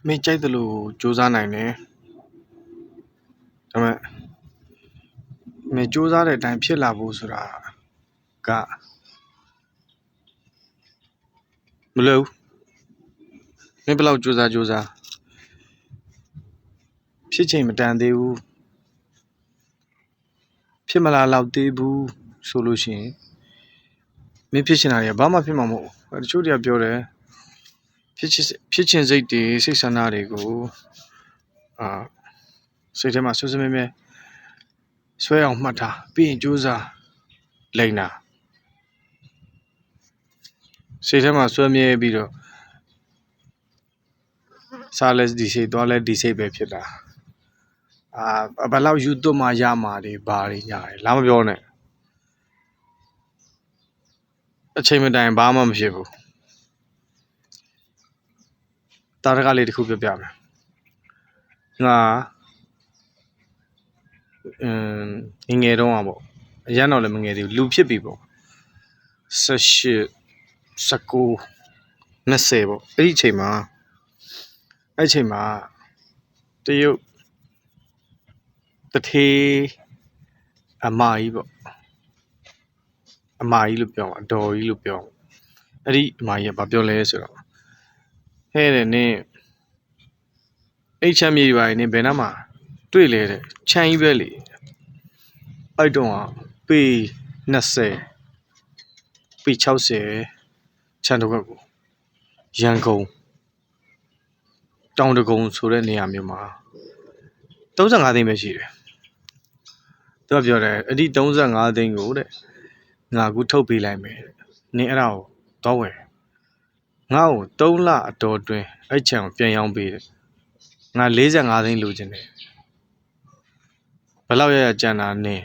မင်းကြိုက်တယ်လို့စူးစမ်းနိုင်တယ်ဒါပေမဲ့မင်းစူးစမ်းတဲ့အတိုင်းဖြစ်လာဖို့ဆိုတာကမလွယ်ဘူးမင်းဘယ်လောက်စူးစမ်းဖြစ်ချိန်မတန်သေးဘူးဖြစ်မလာတော့သေးဘူးဆိုလို့ရှိရင်မင်းဖြစ်ချင်တာတွေကဘာမှဖြစ်မှာမဟုတ်ဘူးတချို့တွေကပြောတယ်ဖြစ်ချင်စိတ်တွေစိတ်ဆန္ဒတွေကိုစိတ်ထဲမှာဆွဆွမဲမဲဆွဲအောင်မှတ်ထားပြီးရင်ကြိုးစားလိမ့်တာစိတ်ထဲမှာဆွဲမြဲပြီးတော့စားလဲဒီစိတ်သွားလဲဒီစိတ်ပဲဖြစ်တာဘယ်လောက်ယူသွတ်မှရမှာတွေဘာတွေညာတွေလာမပြောနဲ့အချိန်မတိုင်ဘာမှမဖြစ်ဘူးတာရကလေးတစ်ခုပြောပြမယ်ငါငယ်တော့ပေါ့အရန်တော့လည်းမငယ်သေးဘူးလူဖြစ်ပြီပေါ့18 19 20ပေါ့အဲ့ဒီအချိန်မှာတရုတ်တထေးအမကြီးပေါ့အမကြီးလို့ပြောအတော်ကြီးလို့ပြောအဲ့ဒီအမကြီးကဘာပြောလဲဆိုတော့ဟဲ့တဲ့နင်းအိတ်ချမ်းမြေပါနင်းဘယ်နှမှာတွေ့လဲတဲ့ခြံကြီးပဲလေအဲ့တော့ပေ20ပေ60ခြံတစ်ခွက်ကိုရန်ကုန်တောင်တကုံဆိုတဲ့နေရာမျိုးမှာ35သိန်းပဲရှိတယ်သူကပြောတယ်အဲ့ဒီ35သိန်းကိုတဲ့ငါကူထုတ်ပေးလိုက်မယ်နင်အဲ့ဒါကိုတော့ဝယ်ငါ့ကို3လအတော်တွင်အဲ့ခြံကိုပြန်ရောင်းပေးတယ်ငါ45သိန်းလိုချင်တယ်ဘယ်လောက်ရကြံတာနင်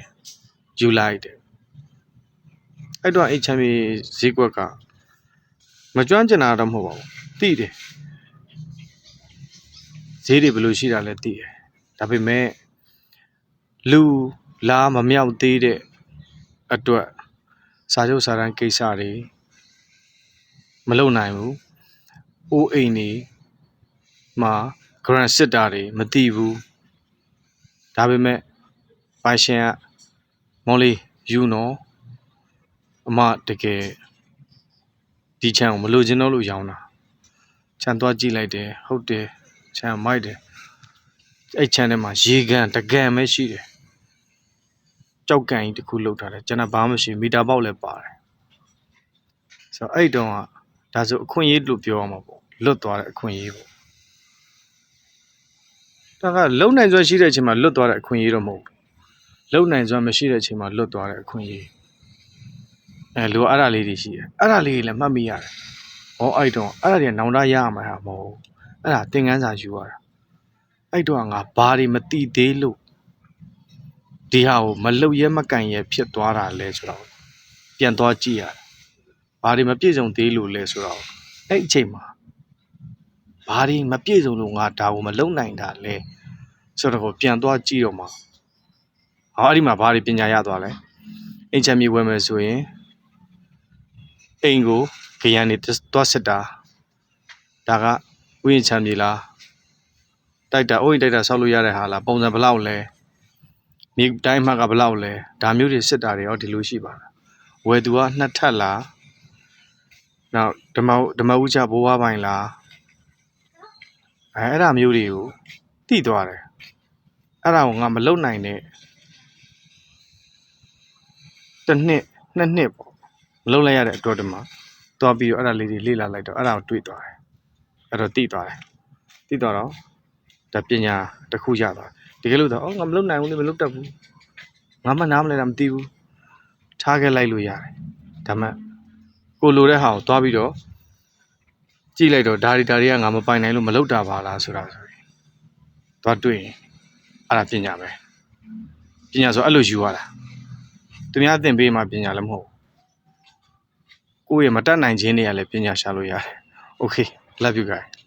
ယူလိုက်တယ်အဲ့တော့အဲ့ချမ်းမြေဈေးကွက်ကမကျွမ်းကျင်တာတော့မဟုတ်ပါဘူးသိတယ်ဈေးတွေဘယ်လိုရှိတာလဲသိတယ်ဒါပေမဲ့လူလားမမြောက်သေးတဲ့အတွက်စာချုပ်စာတမ်းကိစ္စတွေမလုပ်နိုင်ဘူးအိုးအိမ်တွေမှာ grant စစ်တာတွေမသိဘူးဒါပေမဲ့ပိုင်ရှင်ကမော်လီယူနော်အမတကယ်ဒီချမ်းကိုမလိုချင်တော့လို့ရောင်းတာချမ်းသွားကြည့်လိုက်တယ်ဟုတ်တယ်ချမ်းမိုက်တယ်အဲ့ချမ်းထဲမှာရေကန်တကန်ပဲရှိတယ်ကြောက်ကန်ကြီးတစ်ခုလောက်ထားတယ်ကျွန်တော်ဘာမှမရှိမီတာပေါက်လည်းပါတယ်ဆိုတော့အဲ့တုန်းကဒါဆိုအခွင့်အရေးလို့ပြောရမှာပေါ့လွတ်သွားတဲ့အခွင့်အရေးပေါ့ဒါကလုံနိုင်စွမ်းရှိတဲ့အချိန်မှာလွတ်သွားတဲ့အခွင့်အရေးတော့မဟုတ်ဘူးလုံနိုင်စွမ်းမရှိတဲ့အချိန်မှာလွတ်သွားတဲ့အခွင့်အရေးလိုအဲ့ဒါလေးတွေရှိတယ်အဲ့ဒါလေးတွေလည်းမှတ်မိရတယ်ဟောအဲ့တုန်းအဲ့ဒါတွေနောင်တရရမှာမဟုတ်အဲ့ဒါသင်ခန်းစာယူရတာအဲ့တုန်းကငါဘာတွေမသိသေးလို့ဒီဟာကိုမလှုပ်ရဲမကန်ရဲဖြစ်သွားတာလဲဆိုတော့ပြန်သွားကြည့်ရတယ်ဘာတွေမပြည့်စုံသေးလို့လဲဆိုတော့အဲ့အချိန်မှာဘာတွေမပြည့်စုံလို့ငါဒါကိုမလုံနိုင်တာလဲဆိုတော့ပြန်သွားကြည့်တော့မှအဲ့ဒီမှာဘာတွေပညာရသွားလဲအိမ်ချမ်းမြေဝယ်မယ်ဆိုရင်အိမ်ကိုခရမ်းနေသွားစစ်တာဒါကဥယျာဉ်ချမ်းမြေလားတိုက်တာအိုးရင်တိုက်တာဆောက်လို့ရတဲ့ဟာလားပုံစံဘယ်လောက်လဲမြေတိုင်းမှကဘယ်လောက်လဲဒါမျိုးတွေစစ်တာတွေရောဒီလိုရှိပါလားဝယ်သူက2ထပ်လားနောက်ဓမ္မဥချဘိုးဘွားပိုင်လားအဲ့ဒါမျိုးတွေကိုသိသွားတယ်အဲ့ဒါကိုငါမလုံနိုင်တဲ့2 နှစ်ပေါ့မလုံလိုက်ရတဲ့အတွက်တည်းမှာသွားပြီးတော့အဲ့ဒါလေးတွေလေ့လာလိုက်တော့အဲ့ဒါကိုတွေ့သွားတယ်အဲ့တော့သိသွားတော့ဒါပညာတစ်ခုရသွားတကယ်လို့တော့ငါမလုံနိုင်ဘူးလေမလုံတတ်ဘူးငါမှနားမလဲတာမသိဘူးထားခဲ့လိုက်လို့ရတယ်ဒါမှကိုလိုတဲ့ဟာကိုသွားပြီးတော့ကြည့်လိုက်တော့ဒါတွေကငါမပိုင်နိုင်လို့မလုံတာပါလားဆိုတာဆိုရင်သွားတွေ့ရင်အဲ့ဒါပညာပဲပညာဆိုအဲ့လိုယူရတာသူများသင်ပေးမှပညာလည်းမဟုတ်ကိုယ့်ရဲ့မတတ်နိုင်ခြင်းတွေကလည်းပညာရှာလို့ရတယ် Okay love you guys